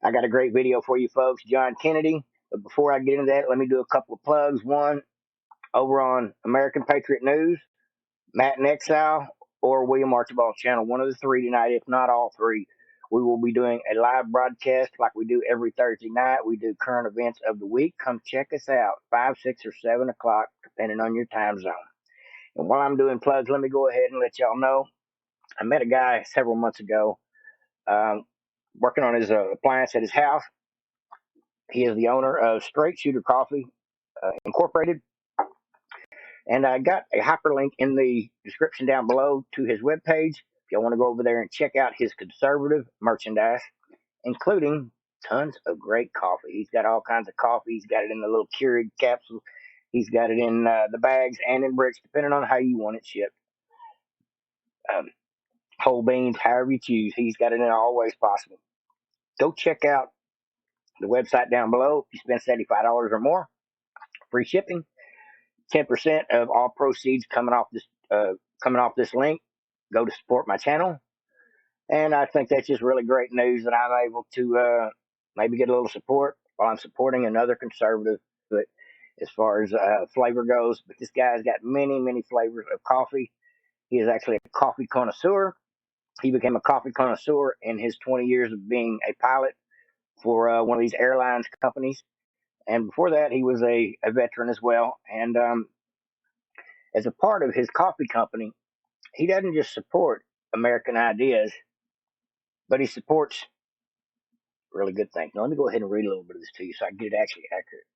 I got a great video for you folks, John Kennedy. But before I get into that, let me do a couple of plugs. One, over on American Patriot News, Matt in Exile, or William Archibald channel, one of the three tonight, if not all three. We will be doing a live broadcast like we do every Thursday night. We do current events of the week. Come check us out, 5, 6, or 7 o'clock, depending on your time zone. And while I'm doing plugs, let me go ahead and let y'all know I met a guy several months ago um, working on his appliance at his house. He is the owner of Straight Shooter Coffee Incorporated. And I got a hyperlink in the description down below to his webpage. If y'all want to go over there and check out his conservative merchandise, including tons of great coffee. He's got all kinds of coffee. He's got it in the little Keurig capsule. He's got it in the bags and in bricks, depending on how you want it shipped. Whole beans, however you choose. He's got it in all ways possible. Go check out the website down below. If you spend $75 or more, free shipping. 10% of all proceeds coming off this link go to support my channel. And I think that's just really great news that I'm able to maybe get a little support while I'm supporting another conservative. But as far as flavor goes, but this guy's got many flavors of coffee. He is actually a coffee connoisseur. He became a coffee connoisseur in his 20 years of being a pilot for one of these airlines companies. And before that, he was a veteran as well. And as a part of his coffee company, he doesn't just support American ideas, but he supports really good things. Now, let me go ahead and read a little bit of this to you so I can get it actually accurate.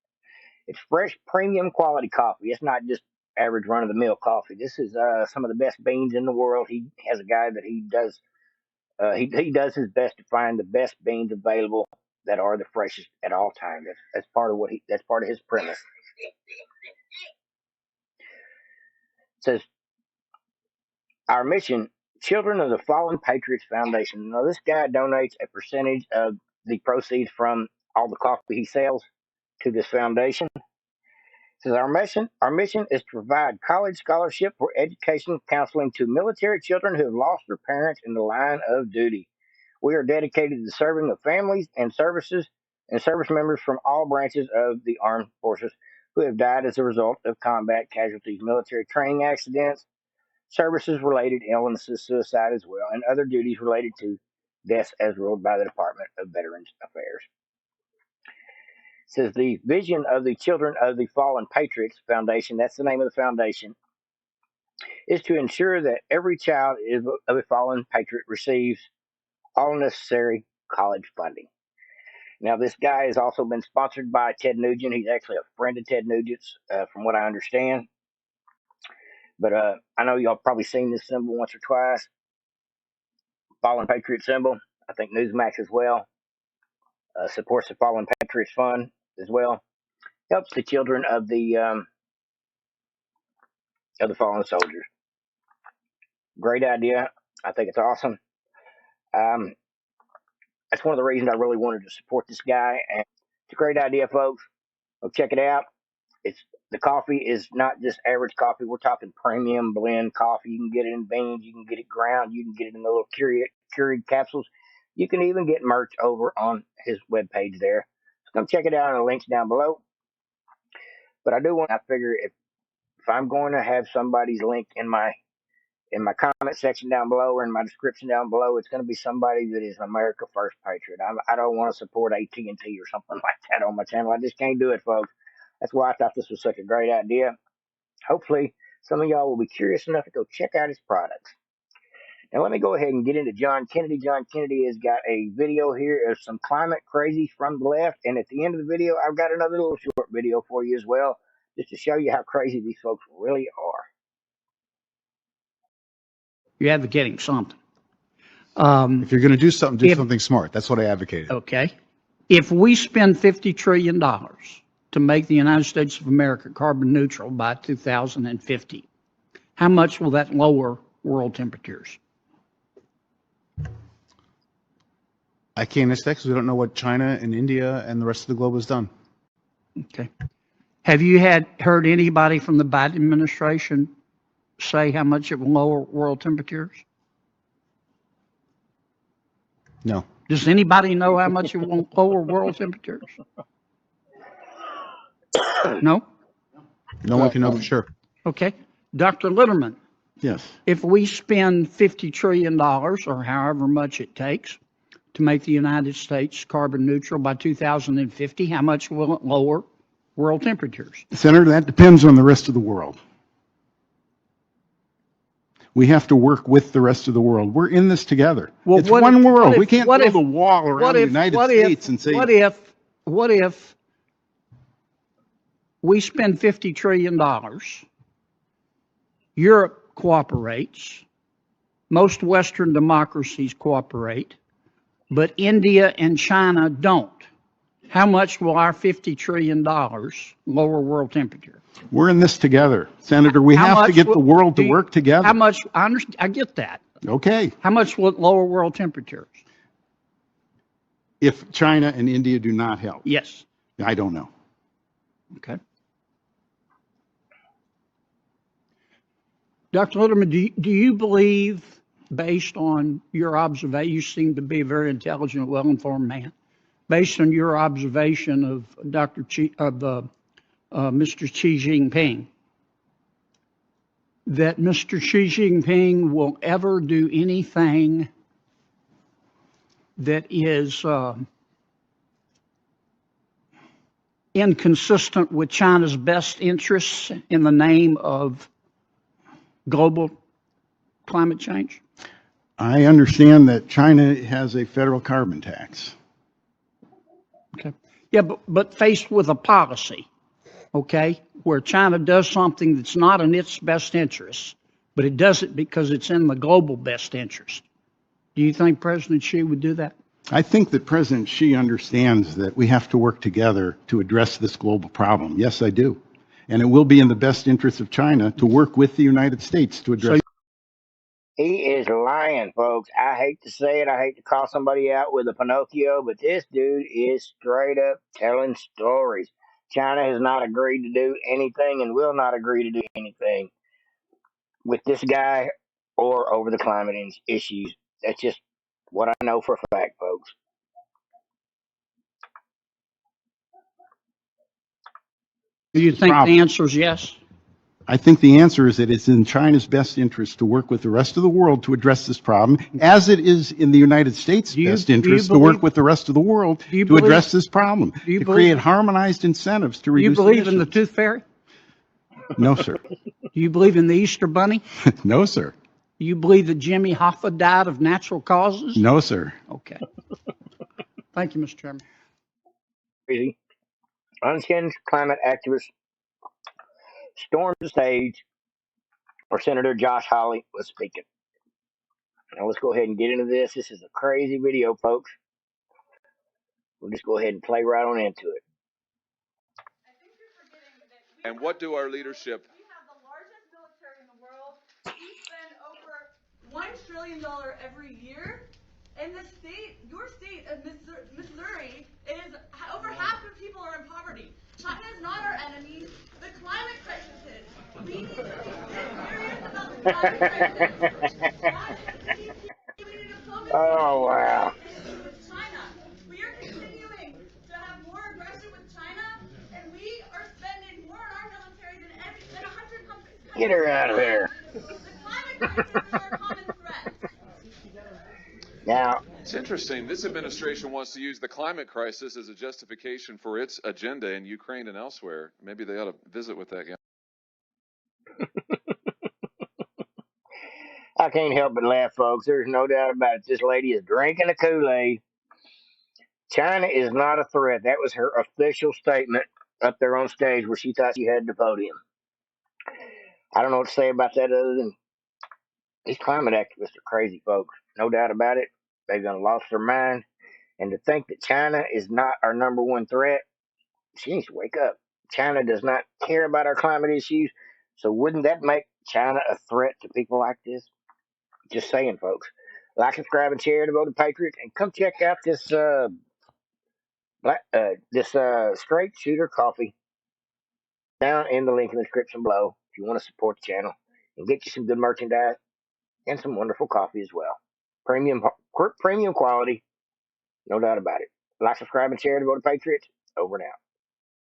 It's fresh, premium quality coffee. It's not just average run-of-the-mill coffee. This is some of the best beans in the world. He has a guy that he does he does his best to find the best beans available that are the freshest at all times. That's part of that's part of his premise. It says, our mission, Children of the Fallen Patriots Foundation. Now, this guy donates a percentage of the proceeds from all the coffee he sells to this foundation. It says, our mission is to provide college scholarship for education counseling to military children who have lost their parents in the line of duty. We are dedicated to the serving of families and service members from all branches of the armed forces who have died as a result of combat casualties, military training accidents, services-related illnesses, suicide as well, and other duties related to deaths as ruled by the Department of Veterans Affairs. It says the vision of the Children of the Fallen Patriots Foundation, that's the name of the foundation, is to ensure that every child of a fallen patriot receives all necessary college funding. Now, this guy has also been sponsored by Ted Nugent. He's actually a friend of Ted Nugent's, from what I understand. But I know y'all probably seen this symbol once or twice. Fallen Patriot symbol. I think Newsmax as well supports the Fallen Patriots Fund as well. Helps the children of the fallen soldiers. Great idea. I think it's awesome. That's one of the reasons I really wanted to support this guy. And it's a great idea, folks. Go check it out. The coffee is not just average coffee. We're talking premium blend coffee. You can get it in beans. You can get it ground. You can get it in the little Keurig capsules. You can even get merch over on his webpage there. So come check it out in the links down below. But I figure if I'm going to have somebody's link in my comment section down below or in my description down below, it's going to be somebody that is America First Patriot. I don't want to support AT&T or something like that on my channel. I just can't do it, folks. That's why I thought this was such a great idea. Hopefully, some of y'all will be curious enough to go check out his products. Now, let me go ahead and get into John Kennedy. John Kennedy has got a video here of some climate crazies from the left. And at the end of the video, I've got another little short video for you as well, just to show you how crazy these folks really are. You're advocating something. If you're going to do something, do something smart. That's what I advocated. Okay. If we spend $50 trillion to make the United States of America carbon neutral by 2050, how much will that lower world temperatures? I can't answer that because we don't know what China and India and the rest of the globe has done. Okay. Have you heard anybody from the Biden administration say how much it will lower world temperatures? No. Does anybody know how much it will lower world temperatures? No? No one can know for sure. Okay. Dr. Litterman, Yes. if we spend $50 trillion or however much it takes to make the United States carbon neutral by 2050, how much will it lower world temperatures? Senator, that depends on the rest of the world. We have to work with the rest of the world. We're in this together. Well, It's one world. We can't build if, a wall around the United States and say, what if we spend $50 trillion, Europe cooperates, most Western democracies cooperate, but India and China don't? How much will our $50 trillion lower world temperature? we're in this together. Senator, we How have to much get will- the world do to you- work together. How much? I get that. Okay. How much will it lower world temperatures? If China and India do not help, Yes. I don't know. Okay. Dr. Litterman, do you believe, based on your observation, you seem to be a very intelligent, well-informed man, based on your observation of Mr. Xi Jinping, that Mr. Xi Jinping will ever do anything that is inconsistent with China's best interests in the name of global climate change? I understand that China has a federal carbon tax. Okay. Yeah, but faced with a policy, okay, where China does something that's not in its best interest, but it does it because it's in the global best interest. Do you think President Xi would do that? I think that President Xi understands that we have to work together to address this global problem. Yes, I do. And it will be in the best interest of China to work with the United States to address. He is lying, folks. I hate to say it. I hate to call somebody out with a Pinocchio, but this dude is straight up telling stories. China has not agreed to do anything and will not agree to do anything with this guy or over the climate issues. That's just what I know for a fact, folks. Do you think the answer is yes? I think the answer is that it's in China's best interest to work with the rest of the world to address this problem, as it is in the United States' best interest to work with the rest of the world to address this problem, to create harmonized incentives to reduce emissions. Do you believe in the tooth fairy? No, sir. Do you believe in the Easter Bunny? No, sir. Do you believe that Jimmy Hoffa died of natural causes? No, sir. Okay. Thank you, Mr. Chairman. Crazy. Unhinged climate activists stormed the stage where Senator Josh Hawley was speaking. Now let's go ahead and get into this. This is a crazy video, folks. We'll just go ahead and play right on into it. And what do our leadership? We have the largest military in the world. We spend over $1 trillion every year. And the state, your state of Missouri, is over half of people are in poverty. China is not our enemy. The climate crisis is. We need to get serious about the climate crisis. That is GDP. We need diplomacy. Oh, wow. With China. We are continuing to have more aggression with China, and we are spending more on our military than 100 countries. Get her out of here. The climate crisis is our common threat. Now, It's interesting. This administration wants to use the climate crisis as a justification for its agenda in Ukraine and elsewhere. Maybe they ought to visit with that guy. I can't help but laugh, folks. There's no doubt about it. This lady is drinking the Kool-Aid. China is not a threat. That was her official statement up there on stage where she thought she had the podium. I don't know what to say about that other than these climate activists are crazy, folks. No doubt about it. They've done lost their mind. And to think that China is not our number one threat, she needs to wake up. China does not care about our climate issues. So wouldn't that make China a threat to people like this? Just saying, folks. Like, subscribe, and share to vote the Patriots, and come check out this straight shooter coffee down in the link in the description below if you want to support the channel and get you some good merchandise and some wonderful coffee as well. Premium quality. No doubt about it. Like, subscribe, and share to Vote Patriots. Over and out.